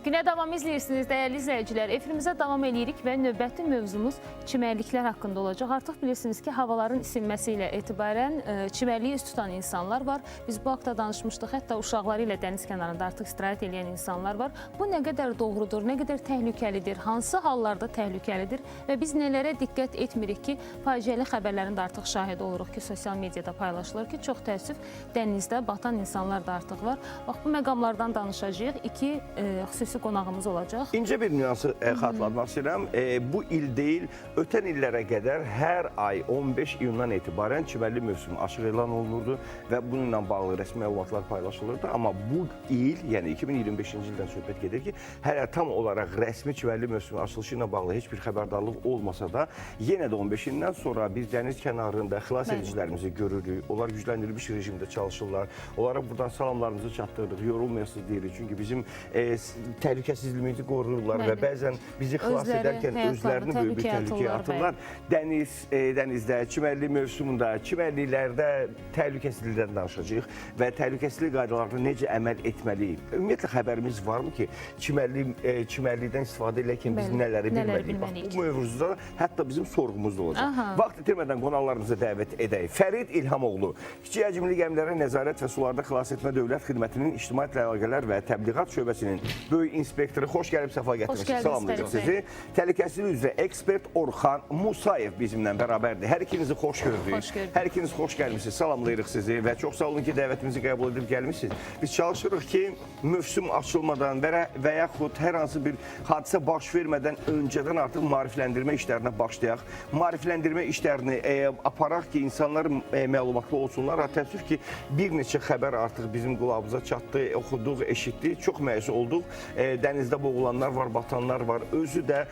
Günə davam izləyirsiniz, dəyərli izləyicilər. Efirimizə davam edirik və növbəti mövzumuz çimərliklər haqqında olacaq. Artıq bilirsiniz ki, havaların isinməsi ilə etibarən çimərliyi üst tutan insanlar var. Biz bu haqda danışmışdıq, hətta uşaqları ilə dəniz kənarında artıq istirahət edən insanlar var. Bu nə qədər doğrudur, nə qədər təhlükəlidir, hansı hallarda təhlükəlidir və biz nələrə diqqət etmirik ki, faciəli xəbərlərin də artıq şahidi oluruq ki, sosial mediada paylaşılır ki, çox təəssüf dənizdə batan insanlar da artıq var. Bax, bu məqamlardan danışacağıq. İki xüsusi qonağımız olacaq. İncə bir nüansı xatırlatmaq istəyirəm. Bu il deyil, ötən illərə qədər hər ay 15 iyundan etibarən çimərlik mövsümü açıq elan olunurdu və bununla bağlı rəsmi məlumatlar paylaşılırdı. Amma bu il, yəni 2025-ci ildən söhbət gedir ki, hələ tam olaraq rəsmi çimərlik mövsümü açılışı ilə bağlı heç bir xəbərdarlıq olmasa da, yenə də 15-indən sonra biz dəniz kənarında xilas edicilərimizi görürük. Onlar gücləndirilmiş rejimdə çalışırlar. Onlara buradan salamlarımızı çatdırdıq, yorulmayasınız deyirik. Çünki bizim təhlükəsizliyimizi qoruyurlar və bəzən bizi xilas edərkən özlərini böyük bir təhlükəyə atırlar. Dənizdə, çimərlik mövsümündə, çimərliklərdə təhlükəsizlikdən danışacağıq və təhlükəsizlik qaydalarına necə əməl etməliyik. Ümumiyyətlə, xəbərimiz varmı ki, çimərlikdən istifadə edərkən biz nələri bilməliyik? Bu mövzuda hətta bizim sorğumuz da olacaq. Vaxt itirmədən qonaqlarımızı dəvət edək. Fərid İlhamoğlu, kiçik həcmli gəmilərə nəzarət və sularda xilas etmə Dövlət Xidmətinin İctimaiyyətlə əlaqələr və Təbliğat şöbəsinin böyük inspektoru, xoş gəlib, səfa gətirmişsiniz. Salamlayırıq sizi. Təhlükəsizlik üzrə ekspert Orxan Musayev bizimlə bərabərdir. Hər ikinizi xoş gördük. Hər ikiniz xoş gəlmişsiniz. Salamlayırıq sizi və çox sağ olun ki, dəvətimizi qəbul edib gəlmişsiniz. Biz çalışırıq ki, mövsüm açılmadan və yaxud hər hansı bir hadisə baş vermədən öncədən artıq maarifləndirmə işlərinə başlayaq. Maarifləndirmə işlərini aparaq ki, insanlar məlumatlı olsunlar. Təəssüf ki, bir neçə xəbər artıq bizim qulağımıza çatdı, oxuduq, eşitdik. Çox məyus olduq. Dənizdə boğulanlar var, batanlar var. Özü də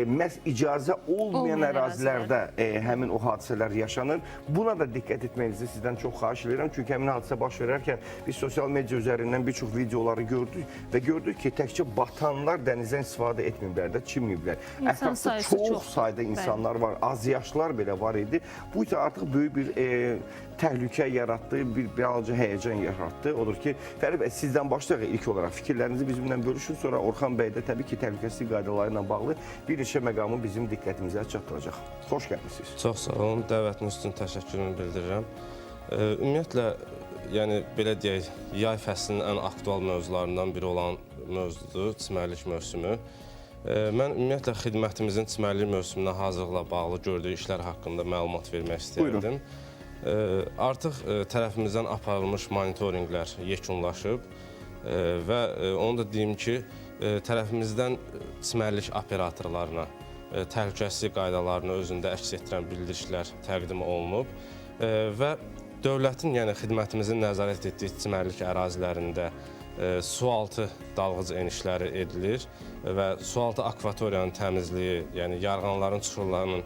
məhz icazə olmayan ərazilərdə həmin o hadisələr yaşanır. Buna da diqqət etməyinizi sizdən çox xahiş edirəm. Çünki həmin hadisə baş verərkən biz sosial media üzərindən bir çox videoları gördük və gördük ki, təkcə batanlar dənizdən istifadə etməyiblər də, çimməyiblər. Ətrafda çox sayda insanlar var, az yaşlılar belə var idi. Bu isə artıq böyük bir təhlükə yaratdı, bir alıcı həyəcan yaratdı. Odur ki, Fərid bəy, sizdən başlayaq ilk olaraq fikirlərinizi bizimlə bölüşün, sonra Orxan bəy də təbii ki, təhlükəsizlik qaydaları ilə bağlı bir neçə məqamı bizim diqqətimizə çatdıracaq. Xoş gəlmişsiniz. Çox sağ olun, dəvətiniz üçün təşəkkürümü bildirirəm. Ümumiyyətlə, yəni belə deyək, yay fəslinin ən aktual mövzularından biri olan mövzudur, çimərlik mövsümü. Mən ümumiyyətlə xidmətimizin çimərlik mövsümünə hazırlıqla bağlı gördüyü işlər haqqında məlumat vermək istəyirdim. Artıq tərəfimizdən aparılmış monitorinqlər yekunlaşıb və onu da deyim ki, tərəfimizdən çimərlik operatorlarına təhlükəsizlik qaydalarını özündə əks etdirən bildirişlər təqdim olunub və dövlətin, yəni xidmətimizin nəzarət etdiyi çimərlik ərazilərində sualtı dalğıc enişləri edilir və sualtı akvatoriyanın təmizliyi, yəni yarğanların, çuxurlarının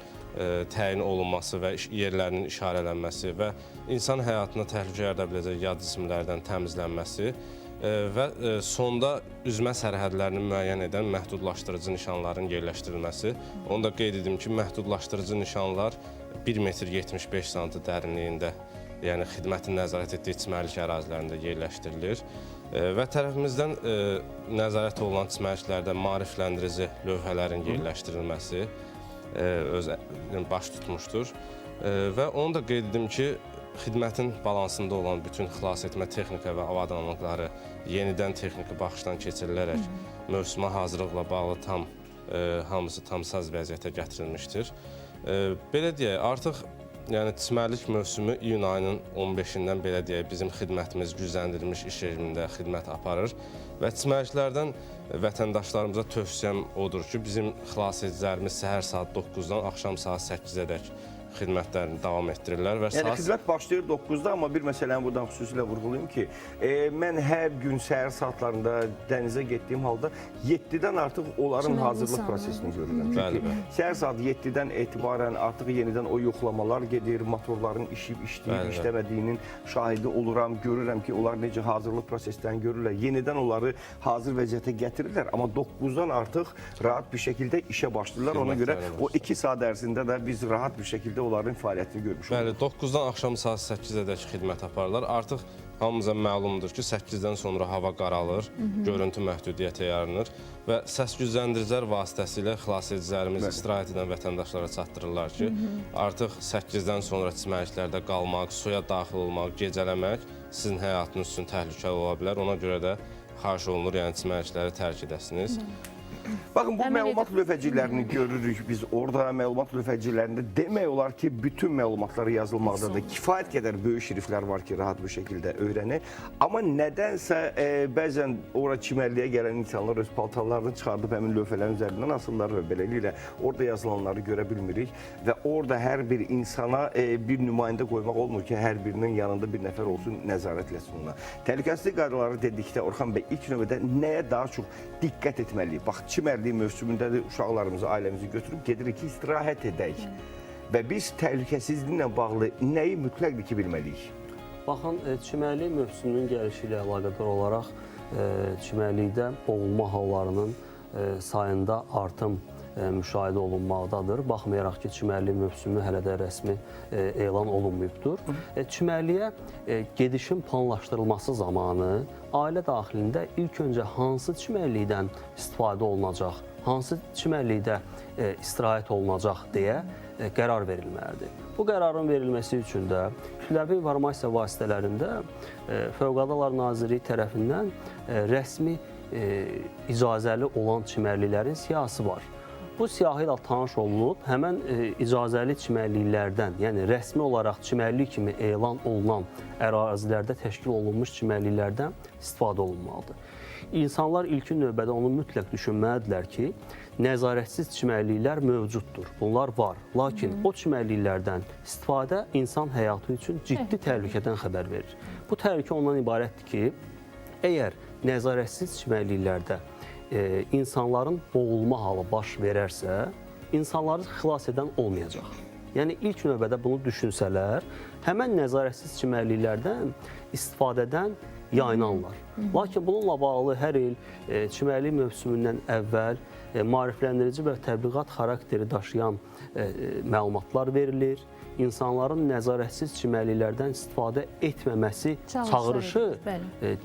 təyin olunması və yerlərinin işarələnməsi və insan həyatına təhlükə yarada biləcək yad cisimlərdən təmizlənməsi və sonda üzmə sərhədlərini müəyyən edən məhdudlaşdırıcı nişanların yerləşdirilməsi. Onu da qeyd edim ki, məhdudlaşdırıcı nişanlar 1 metr 75 sm dərinliyində, yəni xidmətin nəzarət etdiyi çimərlik ərazilərində yerləşdirilir və tərəfimizdən nəzarət olunan çimərliklərdə maarifləndirici lövhələrin yerləşdirilməsi baş tutmuşdur və onu da qeyd edim ki, xidmətin balansında olan bütün xilas etmə texnika və avadanlıqları yenidən texniki baxışdan keçirilərək mövsümə hazırlıqla bağlı hamısı tamsaz vəziyyətə gətirilmişdir. Belə deyək, artıq yəni çimərlik mövsümü iyun ayının 15-dən belə deyək, bizim xidmətimiz gücləndirilmiş iş rejimində xidmət aparır və çimərliklərdən vətəndaşlarımıza tövsiyəm odur ki, bizim xilas edicilərimiz səhər saat 9-dan axşam saat 8-ədək xidmətlərini davam etdirirlər. Yəni, xidmət başlayır 9-da, amma bir məsələni buradan xüsusilə vurğulayım ki, mən hər gün səhər saatlarında dənizə getdiyim halda 7-dən artıq onların hazırlıq prosesini görürəm. Çünki səhər saat 7-dən etibarən artıq yenidən o yoxlamalar gedir, motorların işləyib, işləmədiyinin şahidi oluram, görürəm ki, onlar necə hazırlıq proseslərini görürlər, yenidən onları hazır vəziyyətə gətirirlər, amma 9-dan artıq rahat bir şəkildə işə başlayırlar. Ona görə o 2 saat ərzində də biz rahat bir şəkildə onların fəaliyyətini görmüşük. Bəli, 9-dan axşam saat 8-ədək xidmət aparırlar. Artıq hamımıza məlumdur ki, 8-dən sonra hava qaralır, görüntü məhdudiyyəti yaranır və səs gücləndiricilər vasitəsilə xilasedicilərimiz istirahət edən vətəndaşlara çatdırırlar ki, artıq 8-dən sonra çimərliklərdə qalmaq, suya daxil olmaq, gecələmək sizin həyatınız üçün təhlükəli ola bilər. Ona görə də xahiş olunur, yəni çimərlikləri tərk edəsiniz. Baxın, bu məlumat lövhəciklərini görürük biz orada. Məlumat lövhəciklərində demək olar ki, bütün məlumatlar yazılmaqdadır. Kifayət qədər böyük şriftlər var ki, rahat bir şəkildə öyrənir. Amma nədənsə bəzən ora çimərliyə gələn insanlar öz paltarlarını çıxardıb həmin lövhələrin üzərindən asırlar və beləliklə orada yazılanları görə bilmirik. Və orada hər bir insana bir nümayəndə qoymaq olmur ki, hər birinin yanında bir nəfər olsun, nəzarət etsin ona. Təhlükəsizlik qaydaları dedikdə, Orxan bəy, ilk növbədə nəyə daha çox diqqət etməliyik? Bax, çimərlik mövsümündədir, uşaqlarımızı, ailəmizi götürüb gedirik ki, istirahət edək. Və biz təhlükəsizliklə bağlı nəyi mütləqdir ki, bilməliyik? Baxın, çimərlik mövsümünün gəlişi ilə əlaqədar olaraq çimərlikdə boğulma hallarının sayında artım müşahidə olunmaqdadır. Baxmayaraq ki, çimərlik mövsümü hələ də rəsmi elan olunmayıbdır. Çimərliyə gedişin planlaşdırılması zamanı ailə daxilində ilk öncə hansı çimərlikdən istifadə olunacaq, hansı çimərlikdə istirahət olunacaq deyə qərar verilməlidir. Bu qərarın verilməsi üçün də kütləvi informasiya vasitələrində Fövqəladə Hallar Nazirliyi tərəfindən rəsmi icazəli olan çimərliklərin siyahısı var. Bu siyahı ilə tanış olunub, həmən icazəli çimərliklərdən, yəni rəsmi olaraq çimərlik kimi elan olunan ərazilərdə təşkil olunmuş çimərliklərdən istifadə olunmalıdır. İnsanlar ilkin növbədə onu mütləq düşünməlidirlər ki, nəzarətsiz çimərliklər mövcuddur, bunlar var. Lakin o çimərliklərdən istifadə insan həyatı üçün ciddi təhlükədən xəbər verir. Bu təhlükə ondan ibarətdir ki, əgər nəzarətsiz çimərliklərdə insanların boğulma halı baş verərsə, insanları xilas edən olmayacaq. Yəni, ilk növbədə bunu düşünsələr, həmən nəzarətsiz çimərliklərdən istifadədən yayınanlar. Lakin bununla bağlı hər il çimərlik mövsümündən əvvəl maarifləndirici və təbliğat xarakteri daşıyan məlumatlar verilir. İnsanların nəzarətsiz çimərliklərdən istifadə etməməsi çağırışı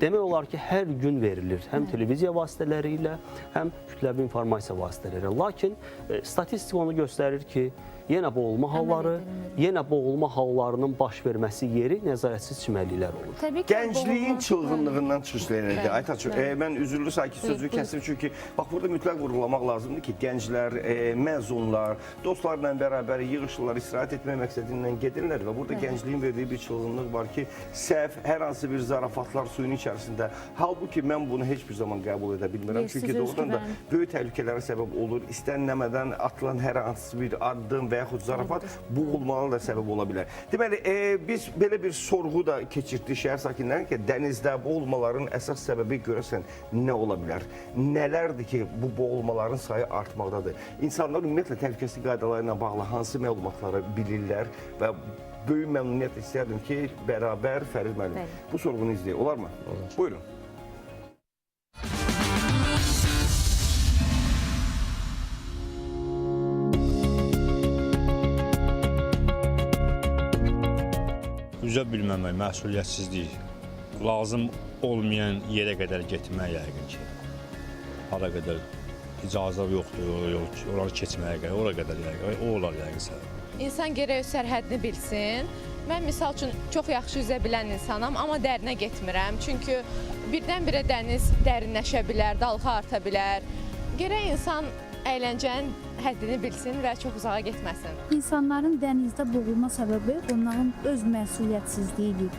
demək olar ki, hər gün verilir. Həm televiziya vasitələri ilə, həm kütləvi informasiya vasitələri ilə. Lakin statistika onu göstərir ki, yenə boğulma halları, yenə boğulma hallarının baş verməsi yeri nəzarətsiz çimərliklər olur. Gəncliyin çılğınlığından çıxışlayırdı. Aytaç, mən üzürlü sakit sözü kəsim çünki bax, burada mütləq vurğulamaq lazımdır ki, gənclər, məzunlar, dostlarla bərabər yığışırlar, istirahət etmək məqsədindən gedirlər və burada gəncliyin verdiyi bir çılğınlıq var ki, səhv, hər hansı bir zarafatlar suyun içərisində. Halbuki mən bunu heç bir zaman qəbul edə bilmirəm. Çünki doğrudan da böyük təhlükələrə səbəb olur. İstənilmədən atılan hər hansı bir addım və yaxud zarafat boğulmalara da səbəb ola bilər. Deməli, biz belə bir sorğu da keçirdik şəhər sakinlərinin ki, dənizdə boğulmaların əsas səbəbi görəsən nə ola bilər? Nələrdir ki, bu boğulmaların sayı artmaqdadır? İnsanlar ümumiyyətlə təhlükəsizlik qaydaları ilə bağlı hansı məlumatları bilirlər və böyük məmnuniyyət istəyərdim ki, bərabər Fərid müəllim bu sorğunu izləyək. Olarmı? Olur. Buyurun. Üzə bilməmək, məsuliyyətsizlik, lazım olmayan yerə qədər getmək yəqin ki. Hara qədər icazə yoxdur, oraları keçməyə qədər, ora qədər yəqin, o olar yəqin səbəb. İnsan gərək öz sərhədini bilsin. Mən misal üçün çox yaxşı üzə bilən insanam, amma dərinə getmirəm. Çünki birdən-birə dəniz dərinləşə bilər, dalğa arta bilər. Gərək insan əyləncənin həddini bilsin və çox uzağa getməsin. İnsanların dənizdə boğulma səbəbi onların öz məsuliyyətsizliyidir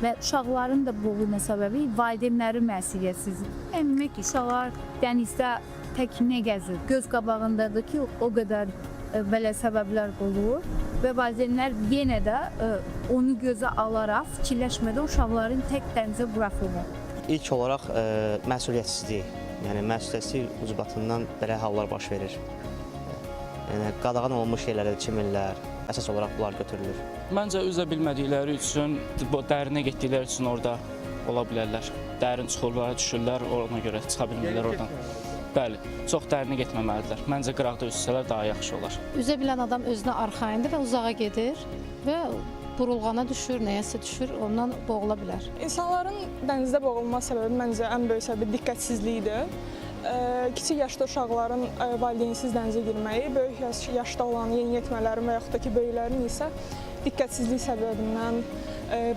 və uşaqların da boğulma səbəbi valideynlərin məsuliyyətsizliyidir. Əminmək ki, uşaqlar dənizdə tək nə gəzir? Göz qabağındadır ki, o qədər belə səbəblər olur və valideynlər yenə də onu gözə alaraq fikirləşmədən uşaqların tək dənizə buraxılır. İlk olaraq məsuliyyətsizlik. Yəni, məsuliyyətsizlik ucbatından belə hallar baş verir. Yəni, qadağan olunmuş yerlərdə çimirlər, əsas olaraq bunlar götürülür. Məncə üzə bilmədikləri üçün, dərinə getdikləri üçün orada ola bilərlər. Dərin çuxurlara düşürlər, ona görə çıxa bilmirlər oradan. Bəli, çox dərinə getməməlidirlər. Məncə qıraqda üzsələr daha yaxşı olar. Üzə bilən adam özünə arxayındır və uzağa gedir və burulğana düşür, nəyəsə düşür, ondan boğula bilər. İnsanların dənizdə boğulma səbəbi məncə ən böyük səbəbi diqqətsizlikdir. Kiçik yaşda uşaqların valideynsiz dənizə girməyi, böyük yaşda olan yeniyetmələrin və yaxud da ki, böyüklərin isə diqqətsizlik səbəbindən,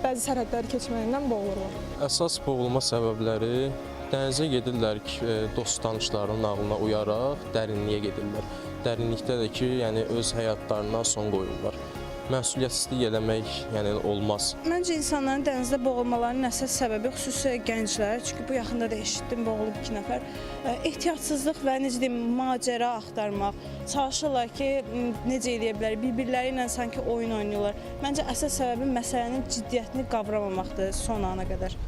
bəzi sərhədləri keçməyindən boğulurlar. Əsas boğulma səbəbləri dənizə gedirlər ki, dost tanışlarının nağılına uyaraq dərinliyə gedirlər. Dərinlikdə də ki, yəni öz həyatlarına son qoyurlar. Məsuliyyətsizlik eləmək yəni olmaz. Məncə insanların dənizdə boğulmalarının əsas səbəbi xüsusilə gənclər, çünki bu yaxında da eşitdim, boğulub 2 nəfər. Ehtiyatsızlıq və necə deyim, macəra axtarmaq, çalışırlar ki, necə eləyə bilər, bir-birləri ilə sanki oyun oynayırlar. Məncə əsas səbəbi məsələnin ciddiyyətini qavramamaqdır son ana qədər.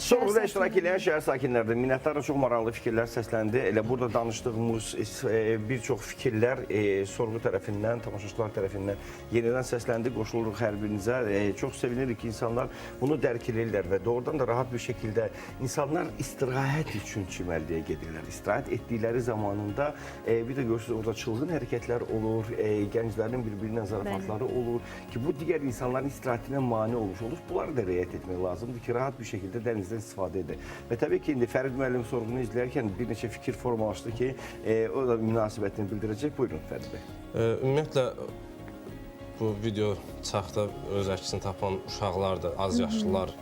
Sorğuda iştirak edən şəhər sakinlərindən minnətdarla çox maraqlı fikirlər səsləndi. Elə burada danışdığımız bir çox fikirlər sorğu tərəfindən, tamaşaçılar tərəfindən yenidən səsləndi. Qoşuluruq hər birinizə. Çox sevinirik ki, insanlar bunu dərk edirlər və doğrudan da rahat bir şəkildə insanlar istirahət üçün çimərliyə gedirlər. İstirahət etdikləri zamanında bir də görürsünüz orada çılğın hərəkətlər olur, gənclərin bir-birinə zarafatları olur ki, bu digər insanların istirahətinə mane olmuş olur. Bunları da riayət etmək lazımdır ki, rahat bir şəkildə dənizdən istifadə edir. Və təbii ki, indi Fərid müəllim sorğunu izləyərkən bir neçə fikir formalaşdı ki, o da münasibətini bildirəcək. Buyurun Fərid bəy. Ümumiyyətlə, bu video çaxda öz əksini tapan uşaqlardır, az yaşlılar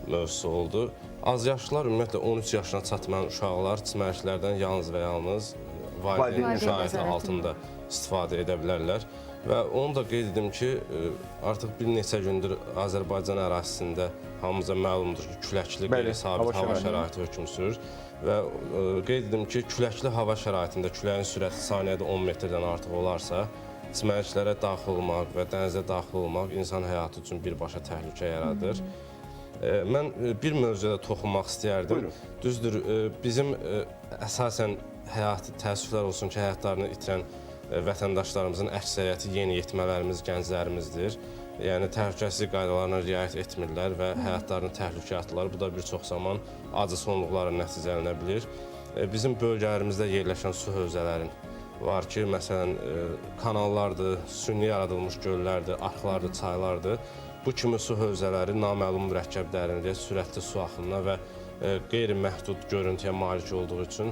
mövzusu oldu. Az yaşlılar, ümumiyyətlə 13 yaşına çatmayan uşaqlar çimərliklərdən yalnız və yalnız valideyn müşahidə altında istifadə edə bilərlər. Və onu da qeyd edim ki, artıq bir neçə gündür Azərbaycan ərazisində hamımıza məlumdur ki, küləkli, qeyri-sabit hava şəraiti hökm sürür. Və qeyd edim ki, küləkli hava şəraitində küləyin sürəti saniyədə 10 metrdən artıq olarsa, çimərliklərə daxil olmaq və dənizə daxil olmaq insan həyatı üçün birbaşa təhlükə yaradır. Mən bir mövzuya da toxunmaq istəyərdim. Düzdür, bizim əsasən həyatı, təəssüflər olsun ki, həyatlarını itirən vətəndaşlarımızın əksəriyyəti yeniyetmələrimiz, gənclərimizdir. Yəni, təhlükəsizlik qaydalarına riayət etmirlər və həyatlarını təhlükəyə atırlar. Bu da bir çox zaman acı sonluqlara nəticələnə bilir. Bizim bölgələrimizdə yerləşən su hövzələrin var ki, məsələn, kanallardır, süni yaradılmış göllərdir, arxlardır, çaylardır. Bu kimi su hövzələri naməlum mürəkkəb dərinliyə, sürətli su axınına və qeyri-məhdud görüntüyə malik olduğu üçün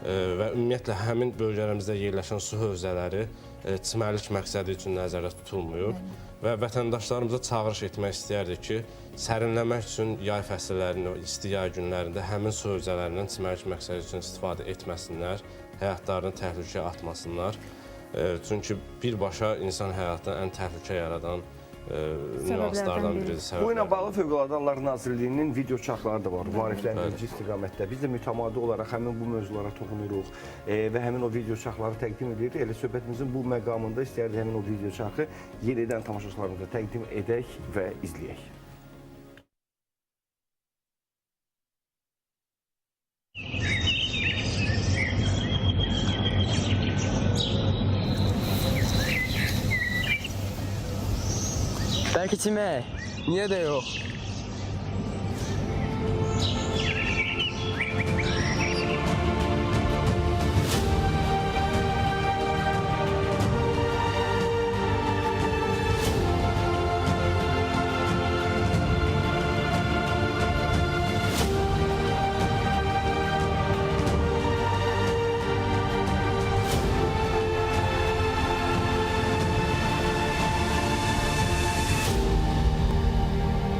və ümumiyyətlə həmin bölgələrimizdə yerləşən su hövzələri çimərlik məqsədi üçün nəzərdə tutulmuyor və vətəndaşlarımıza çağırış etmək istəyərdik ki, sərinləmək üçün yay fəsillərində, isti yay günlərində həmin su hövzələrindən çimərlik məqsədi üçün istifadə etməsinlər, həyatlarını təhlükəyə atmasınlar. Çünki birbaşa insan həyatına ən təhlükə yaradan nüanslardan biridir. Bu ilə bağlı Fövqəladə Hallar Nazirliyinin video çarxları da var, maarifləndirici istiqamətdə. Biz də mütəmadi olaraq həmin bu mövzulara toxunuruq və həmin o video çarxları təqdim edirik. Elə söhbətimizin bu məqamında istəyərdik həmin o video çarxı yenidən tamaşaçılarımıza təqdim edək və izləyək. Bəlkə çimək, niyə də yox?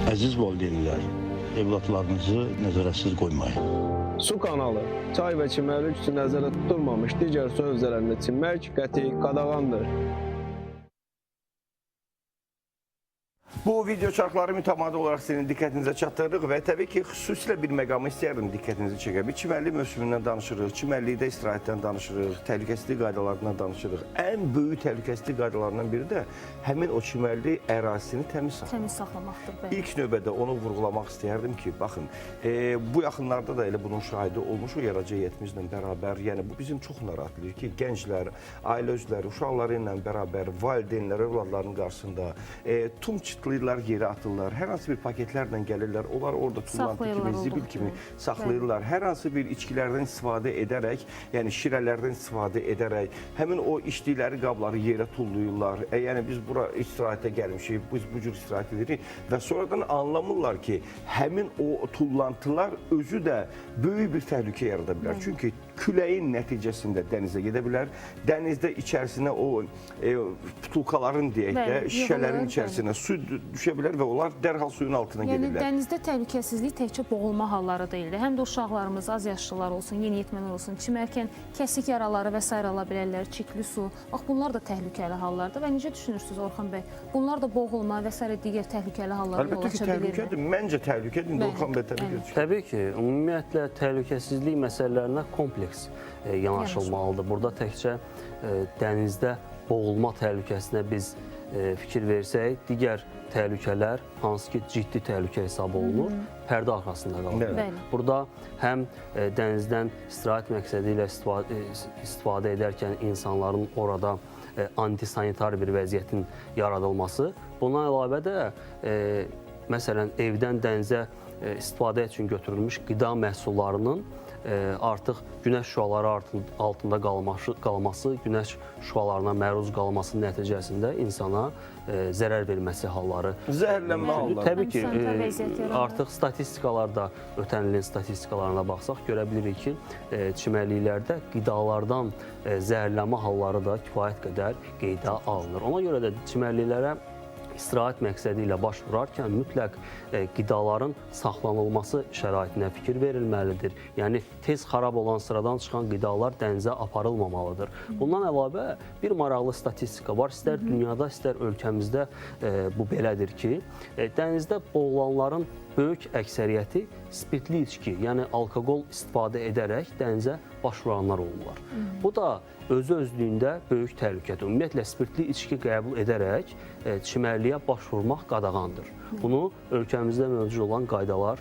Əziz valideynlər, evlatlarınızı nəzarətsiz qoymayın. Su kanalı, çay və çimərlik üçün nəzərdə tutulmamış digər su hövzələrində çimmək qəti qadağandır. Bu video çarxları mütəmadi olaraq sizin diqqətinizə çatdırdıq və təbii ki, xüsusilə bir məqamı istəyərdim diqqətinizi çəkə. Bir çimərlik mövsümündən danışırıq, çimərlikdə istirahətdən danışırıq, təhlükəsizlik qaydalarından danışırıq. Ən böyük təhlükəsizlik qaydalarından biri də həmin o çimərlik ərazisini təmiz saxlamaqdır. İlk növbədə onu vurğulamaq istəyərdim ki, baxın, bu yaxınlarda da elə bunun şahidi olmuşuq yaradıcı heyətimizlə bərabər. Yəni, bu bizim çox narahat edir ki, gənclər, ailə üzvləri, uşaqları ilə bərabər, valideynlər, övladların qarşısında tum çıtlar saxlayırlar, yerə atırlar. Hər hansı bir paketlərlə gəlirlər, onlar orada tullantı kimi, zibil kimi saxlayırlar. Hər hansı bir içkilərdən istifadə edərək, yəni şirələrdən istifadə edərək, həmin o içdikləri qabları yerə tullayırlar. Yəni biz bura istirahətə gəlmişik, biz bu cür istirahət edirik və sonradan anlamırlar ki, həmin o tullantılar özü də böyük bir təhlükə yarada bilər. Çünki küləyin nəticəsində dənizə gedə bilər. Dənizdə içərisinə o butulkaların deyək də, şişələrin içərisinə su düşə bilər və onlar dərhal suyun altına gedirlər. Yəni dənizdə təhlükəsizlik təkcə boğulma halları deyildir. Həm də uşaqlarımız, az yaşlılar olsun, yeniyetmələr olsun, çimərkən kəsik yaraları və s. ala bilərlər, çirkli su. Bax, bunlar da təhlükəli hallardır və necə düşünürsünüz Orxan bəy? Bunlar da boğulma və s. digər təhlükəli hallara yol aça bilirmi? Əlbəttə ki, təhlükədir. Məncə təhlükədir. Orxan bəy təhlükədir. Təbii ki, ümumiyyətlə təhlükəsizlik məsələlərinə kompleks yanaşılmalıdır. Burada təkcə dənizdə boğulma təhlükəsinə biz fikir versək, digər təhlükələr, hansı ki, ciddi təhlükə hesab olunur, pərdə arxasında qalır. Burada həm dənizdən istirahət məqsədi ilə istifadə edərkən insanların orada antisanitar bir vəziyyətin yaradılması, buna əlavə də məsələn, evdən dənizə istifadə üçün götürülmüş qida məhsullarının artıq günəş şüaları altında qalması, günəş şüalarına məruz qalması nəticəsində insana zərər verməsi halları. Zəhərlənmə halları. Təbii ki, artıq statistikalarda, ötən ilin statistikalarına baxsaq, görə bilirik ki, çimərliklərdə qidalardan zəhərlənmə halları da kifayət qədər qeydə alınır. Ona görə də çimərliklərə istirahət məqsədi ilə baş vurarkən mütləq qidaların saxlanılması şəraitinə fikir verilməlidir. Yəni, tez xarab olan, sıradan çıxan qidalar dənizə aparılmamalıdır. Bundan əlavə bir maraqlı statistika var. İstər dünyada, istər ölkəmizdə bu belədir ki, dənizdə boğulanların böyük əksəriyyəti spirtli içki, yəni alkoqol istifadə edərək dənizə baş vuranlar olurlar. Bu da özü-özlüyündə böyük təhlükədir. Ümumiyyətlə, spirtli içki qəbul edərək çimərliyə baş vurmaq qadağandır. Bunu ölkəmizdə mövcud olan qaydalar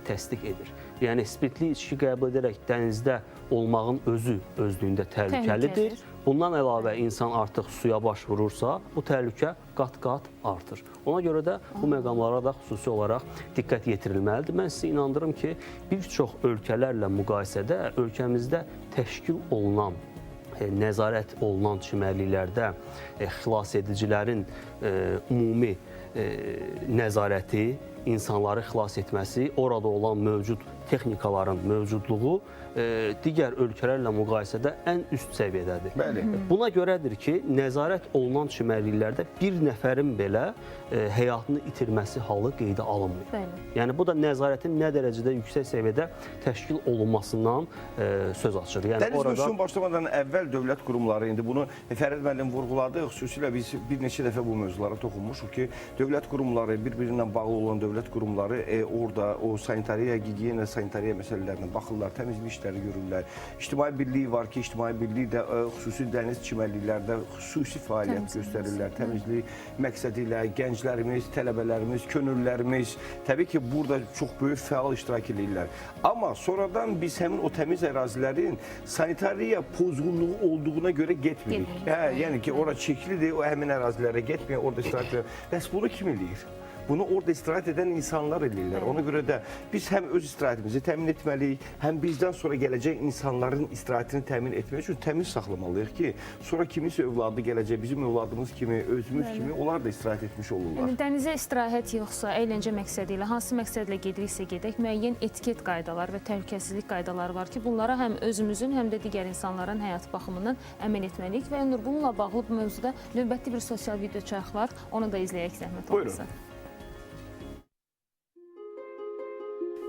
təsdiq edir. Yəni, spirtli içki qəbul edərək dənizdə olmağın özü-özlüyündə təhlükəlidir. Bundan əlavə insan artıq suya baş vurursa, bu təhlükə qat-qat artır. Ona görə də bu məqamlara da xüsusi olaraq diqqət yetirilməlidir. Mən sizə inandırım ki, bir çox ölkələrlə müqayisədə ölkəmizdə təşkil olunan, nəzarət olunan çimərliklərdə xilas edicilərin ümumi nəzarəti, insanları xilas etməsi, orada olan mövcud texnikaların mövcudluğu digər ölkələrlə müqayisədə ən üst səviyyədədir. Buna görədir ki, nəzarət olunan çimərliklərdə bir nəfərin belə həyatını itirməsi halı qeydə alınmır. Yəni, bu da nəzarətin nə dərəcədə yüksək səviyyədə təşkil olunmasından söz açır. Dəniz mövsümü başlamadan əvvəl dövlət qurumları, indi bunu Fərid müəllim vurğuladı, xüsusilə biz bir neçə dəfə bu mövzulara toxunmuşuq ki, dövlət qurumları, bir-birinə bağlı olan dövlət qurumları orada o sanitariya, gigiyena, sanitariya məsələlərinə baxırlar, təmizlik işləri görürlər. İctimai birliyi var ki, İctimai birliyi də xüsusi dəniz çimərliklərdə xüsusi fəaliyyət göstərirlər. Təmizlik məqsədi ilə gənclərimiz, tələbələrimiz, könüllülərimiz təbii ki, burada çox böyük fəal iştirak edirlər. Amma sonradan biz həmin o təmiz ərazilərin sanitariya pozğunluğu olduğuna görə getmirik. Yəni ki, ora çirklidir, o həmin ərazilərə getməyək, orada istirahət edir. Bəs bunu kim eləyir? Bunu orada istirahət edən insanlar eləyirlər. Ona görə də biz həm öz istirahətimizi təmin etməliyik, həm bizdən sonra gələcək insanların istirahətini təmin etmək üçün təmiz saxlamalıyıq ki, sonra kiminsə övladı gələcək, bizim övladımız kimi, özümüz kimi onlar da istirahət etmiş olurlar. Dənizə istirahət yoxsa, əyləncə məqsədi ilə, hansı məqsədlə gediriksə gedək, müəyyən etiket qaydalar və təhlükəsizlik qaydaları var ki, bunlara həm özümüzün, həm də digər insanların həyat baxımından əməl etməliyik və bununla bağlı bu mövzuda növbəti bir sosial video çarx var, onu da izləyək zəhmət olmasa.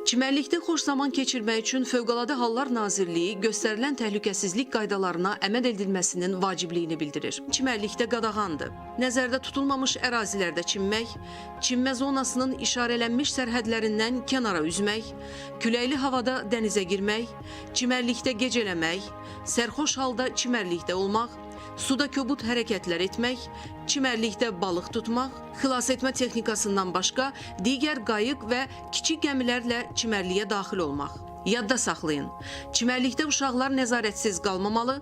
Çimərlikdə xoş zaman keçirmək üçün Fövqəladə Hallar Nazirliyi göstərilən təhlükəsizlik qaydalarına əməl edilməsinin vacibliyini bildirir. Çimərlikdə qadağandır. Nəzərdə tutulmamış ərazilərdə çimmək, çimmə zonasının işarələnmiş sərhədlərindən kənara üzmək, küləkli havada dənizə girmək, çimərlikdə gecələmək, sərxoş halda çimərlikdə olmaq, suda kobud hərəkətlər etmək, çimərlikdə balıq tutmaq, xilas etmə texnikasından başqa digər qayıq və kiçik gəmilərlə çimərliyə daxil olmaq, Yadda saxlayın, çimərlikdə uşaqlar nəzarətsiz qalmamalı,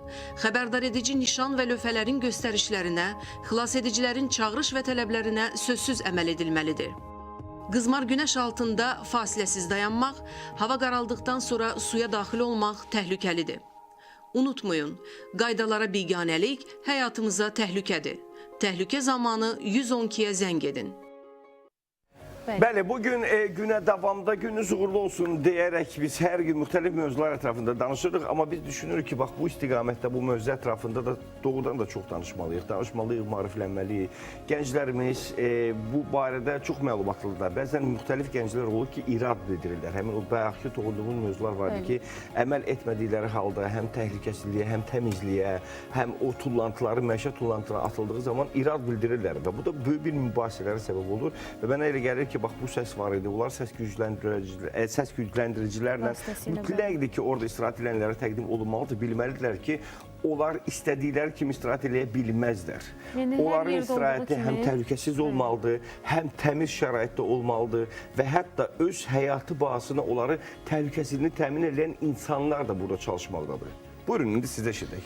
xəbərdar edici nişan və lövhələrin göstərişlərinə, xilas edicilərin çağırış və tələblərinə sözsüz əməl edilməlidir. Qızmar günəş altında fasiləsiz dayanmaq, hava qaraldıqdan sonra suya daxil olmaq təhlükəlidir. Unutmayın, qaydalara biganəlik həyatımıza təhlükədir. Təhlükə zamanı 112-yə zəng edin. Bəli, bugün günə davamda gününüz uğurlu olsun deyərək biz hər gün müxtəlif mövzular ətrafında danışırıq. Amma biz düşünürük ki, bax bu istiqamətdə, bu mövzu ətrafında da doğrudan da çox danışmalıyıq. Danışmalıyıq, maariflənməliyik. Gənclərimiz bu barədə çox məlumatlıdırlar. Bəzən müxtəlif gənclər olur ki, irad bildirirlər. Həmin o bayaqki toxunduğumuz mövzular vardı ki, əməl etmədikləri halda həm təhlükəsizliyə, həm təmizliyə, həm o tullantıları, məişət tullantılarına atıldığı zaman irad bildirirlər. Və bu da böyük bir mübahisələrə səbəb olur. Və mənə elə gəlir ki, bax bu səs var idi. Onlar səs gücləndiricilərlə mütləqdir ki, orada istirahət edənlərə təqdim olunmalıdır. Bilməlidirlər ki, onlar istədikləri kimi istirahət edə bilməzlər. Onların istirahəti həm təhlükəsiz olmalıdır, həm təmiz şəraitdə olmalıdır və hətta öz həyatı bahasına onları təhlükəsizliyini təmin edən insanlar da burada çalışmalıdır. Buyurun, indi sizə eşidək.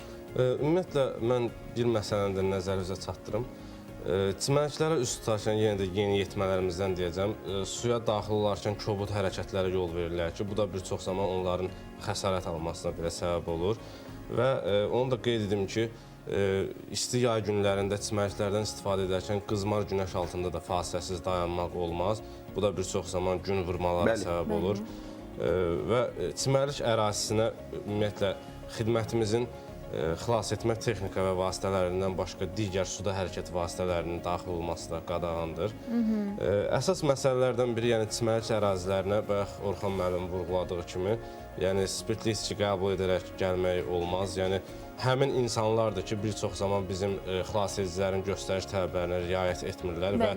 Ümumiyyətlə, mən bir məsələni də nəzərinizə çatdırım. Çimərliklərə üst tutarkən yenə də yeni yetmələrimizdən deyəcəm, suya daxil olarkən kobud hərəkətlərə yol verirlər ki, bu da bir çox zaman onların xəsarət almasına belə səbəb olur. Və onu da qeyd edim ki, isti yay günlərində çimərliklərdən istifadə edərkən qızmar günəş altında da fasiləsiz dayanmaq olmaz. Bu da bir çox zaman gün vurmalara səbəb olur. Və çimərlik ərazisinə ümumiyyətlə xidmətimizin xilas etmə texnika və vasitələrindən başqa digər suda hərəkət vasitələrinin daxil olması da qadağandır. Əsas məsələlərdən biri, yəni çimərlik ərazilərinə, bayaq Orxan müəllim vurğuladığı kimi, yəni spirtli içki qəbul edərək gəlmək olmaz. Yəni həmin insanlardır ki, bir çox zaman bizim xilas edicilərin göstəriş tələblərinə riayət etmirlər və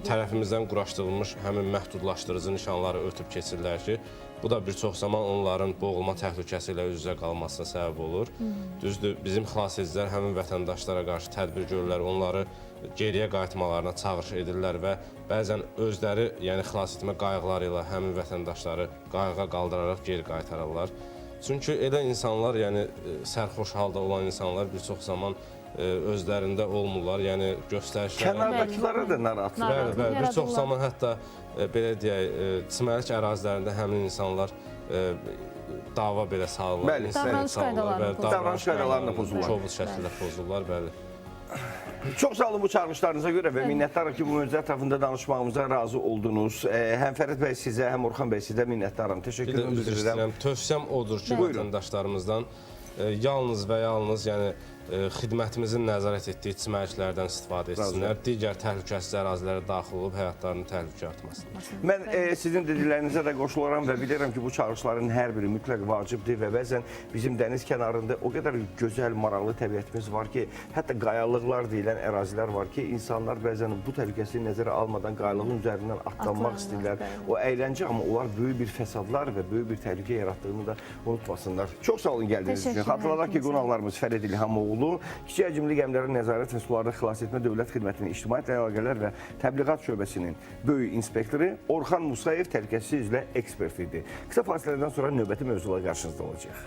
tərəfimizdən quraşdırılmış həmin məhdudlaşdırıcı nişanları ötüb keçirlər ki, bu da bir çox zaman onların boğulma təhlükəsi ilə üz-üzə qalmasına səbəb olur. Düzdür, bizim xilas edicilər həmin vətəndaşlara qarşı tədbir görürlər, onları geriyə qayıtmalarına çağırış edirlər və bəzən özləri, yəni xilas etmə qayğıları ilə həmin vətəndaşları qayığa qaldıraraq geri qaytarırlar. Çünki elə insanlar, yəni sərxoş halda olan insanlar bir çox zaman özlərində olmurlar, yəni göstərişlər... Kənardakılara da narahatlıq. Bəli, bir çox zaman hətta belə deyək, çimərlik ərazilərində həmin insanlar dava belə salırlar. Davranış qaydalarını pozurlar. Kobud şəkildə pozurlar, bəli. Çox sağ olun bu çağırışlarınıza görə və minnətdarım ki, bu mövzu ətrafında danışmağımıza razı oldunuz. Həm Fərid bəy sizə, həm Orxan bəy sizə minnətdarım. Təşəkkürümü bildirirəm. Tövsiyəm odur ki, vətəndaşlarımızdan yalnız və yalnız xidmətimizin nəzarət etdiyi çimərliklərdən istifadə etsinlər. Digər təhlükəsiz ərazilərə daxil olub həyatlarını təhlükə atmasınlar. Mən sizin dediklərinizə də qoşuluram və bilirəm ki, bu çağırışların hər biri mütləq vacibdir və bəzən bizim dəniz kənarında o qədər gözəl, maraqlı təbiətimiz var ki, hətta qayalıqlar deyilən ərazilər var ki, insanlar bəzən bu təhlükəsini nəzərə almadan qayalığın üzərindən atlanmaq istəyirlər. O əyləncə, amma onlar böyük bir fəsadlar və böyük bir təhlükə yaratdığını da unutmasınlar. Çox sağ olun gəldiyiniz üçün. Xatırladaq ki, qonaqlarımız Fərid İlhamoğlu, Kiçik həcmli gəmilərin nəzarət və sularda xilas etmə Dövlət Xidmətinin İctimaiyyətlə əlaqələr və Təbliğat şöbəsinin böyük inspektoru Orxan Musayev təhlükəsizlik üzrə ekspert idi. Qısa fasilədən sonra növbəti mövzular qarşınızda olacaq.